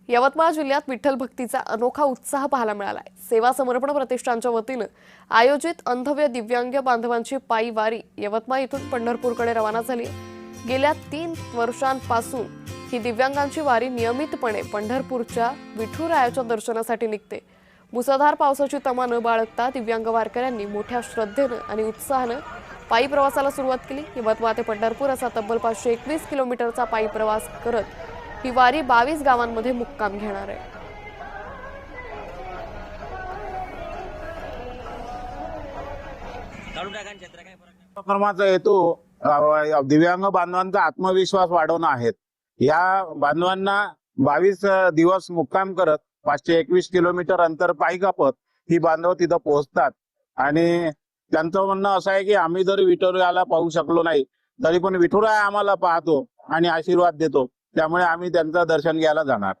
यवतमाळ जिल्ह्यात विठ्ठल भक्तीचा अनोखा उत्साह पाहायला मिळालाय। सेवा समर्पण प्रतिष्ठानच्या वतीनं आयोजित अंधव्य दिव्यांग बांधवांची पायी वारी यवतमाळ इथून पंढरपूरकडे रवाना झाली। गेल्या 3 वर्षांपासून ही दिव्यांगांची वारी नियमितपणे पंढरपूरच्या विठुरायाच्या दर्शनासाठी निघते। मुसळधार पावसाची तमा न बाळगता दिव्यांग वारकऱ्यांनी मोठ्या श्रद्धेनं आणि उत्साहानं पायी प्रवासाला सुरुवात केली। यवतमाळ ते पंढरपूर असा तब्बल 521 किलोमीटरचा पायी प्रवास करत ही वारी 22 गावांमध्ये मुक्काम घेणार आहे। उपक्रमाचा हेतू दिव्यांग बांधवांचा आत्मविश्वास वाढवणं आहे। या बांधवांना 22 दिवस मुक्काम करत 521 किलोमीटर अंतर पायी कापत ही बांधव तिथं पोहोचतात आणि त्यांचं म्हणणं असं आहे की आम्ही जरी विठुरायाला पाहू शकलो नाही तरी पण विठुराया आम्हाला पाहतो आणि आशीर्वाद देतो, त्यामुळे आम्ही त्यांचं दर्शन घ्यायला जाणार।